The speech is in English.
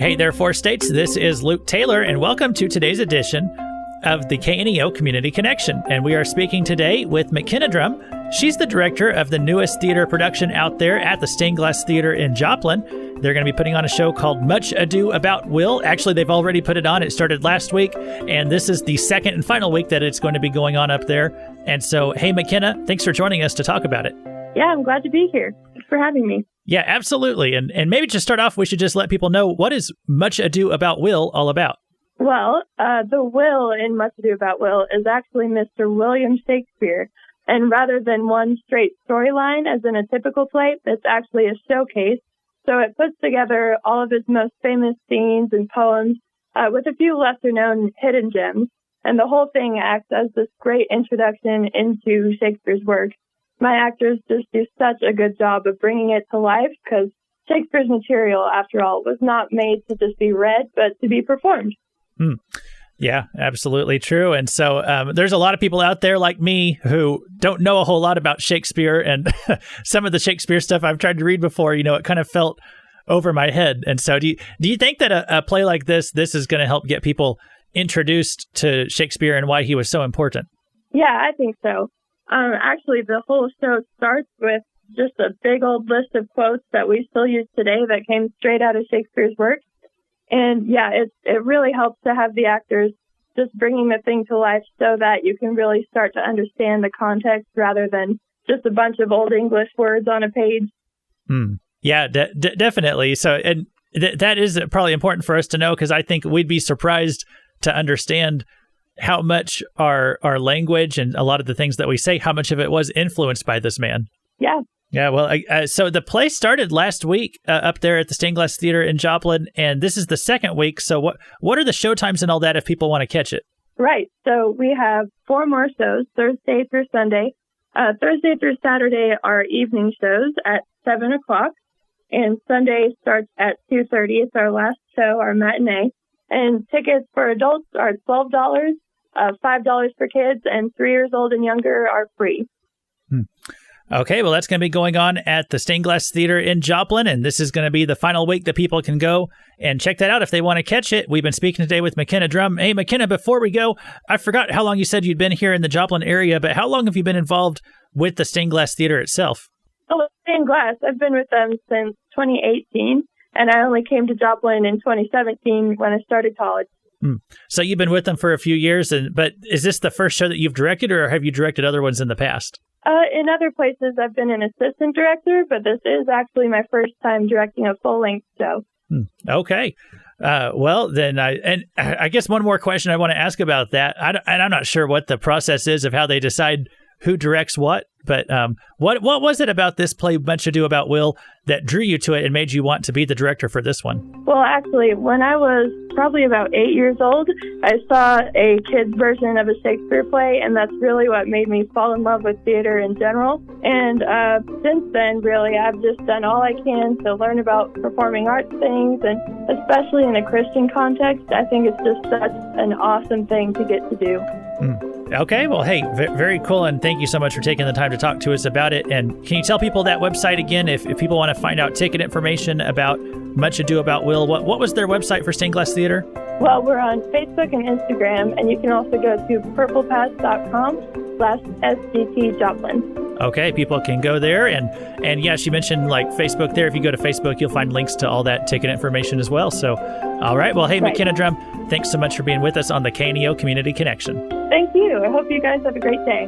Hey there, Four States. This is Luke Taylor, and welcome to today's edition of the KNEO Community Connection. And we are speaking today with McKenna Drumm. She's the director of the newest theater production out there at the Stained Glass Theater in Joplin. They're going to be putting on a show called Much Ado About Will. Actually, they've already put it on. It started last week, and this is the second and final week that it's going to be going on up there. And so, hey, McKenna, thanks for joining us to talk about it. Yeah, I'm glad to be here. Thanks for having me. Yeah, absolutely. And maybe to start off, we should just let people know, what is Much Ado About Will all about? Well, the Will in Much Ado About Will is actually Mr. William Shakespeare. And rather than one straight storyline, as in a typical play, it's actually a showcase. So it puts together all of his most famous scenes and poems with a few lesser-known hidden gems. And the whole thing acts as this great introduction into Shakespeare's work. My actors just do such a good job of bringing it to life because Shakespeare's material, after all, was not made to just be read, but to be performed. Yeah, absolutely true. And so there's a lot of people out there like me who don't know a whole lot about Shakespeare, and some of the Shakespeare stuff I've tried to read before, it kind of felt over my head. And so do you think that a play like this is going to help get people introduced to Shakespeare and why he was so important? Yeah, I think so. Actually, the whole show starts with just a big old list of quotes that we still use today that came straight out of Shakespeare's work. And yeah, it really helps to have the actors just bringing the thing to life so that you can really start to understand the context rather than just a bunch of old English words on a page. Yeah, definitely. So, and that is probably important for us to know, because I think we'd be surprised to understand how much our language and a lot of the things that we say, how much of it was influenced by this man. Yeah. Yeah, well, so the play started last week up there at the Stained Glass Theater in Joplin, and this is the second week. So what are the show times and all that if people want to catch it? Right. So we have 4 more shows, Thursday through Sunday. Thursday through Saturday are evening shows at 7 o'clock, and Sunday starts at 2:30. It's our last show, our matinee. And tickets for adults are $12, $5 for kids, and 3 years old and younger are free. Okay, well, that's going to be going on at the Stained Glass Theater in Joplin, and this is going to be the final week that people can go and check that out if they want to catch it. We've been speaking today with McKenna Drumm. Hey, McKenna, before we go, I forgot how long you said you'd been here in the Joplin area, but how long have you been involved with the Stained Glass Theater itself? Oh, Stained Glass, I've been with them since 2018, and I only came to Joplin in 2017 when I started college. So you've been with them for a few years, but is this the first show that you've directed, or have you directed other ones in the past? In other places, I've been an assistant director, but this is actually my first time directing a full-length show. Okay. Well, then, I guess one more question I want to ask about that. I'm not sure what the process is of how they decide who directs what, but what was it about this play, Much Ado About Will, that drew you to it and made you want to be the director for this one? Well, actually, when I was probably about 8 years old, I saw a kid's version of a Shakespeare play, and that's really what made me fall in love with theater in general. And since then, really, I've just done all I can to learn about performing arts things, and especially in a Christian context, I think it's just such an awesome thing to get to do. Okay, well, hey, very cool, and thank you so much for taking the time to talk to us about it. And can you tell people that website again if people want to find out ticket information about Much Ado About Will? What was their website for Stained Glass Theater? Well, we're on Facebook and Instagram, and you can also go to purplepass.com/SGT Joplin. Okay, people can go there, and yeah, she mentioned like Facebook there. If you go to Facebook, you'll find links to all that ticket information as well. So, all right, well, hey, right. McKenna Drumm, thanks so much for being with us on the KNEO Community Connection. Thank you. I hope you guys have a great day.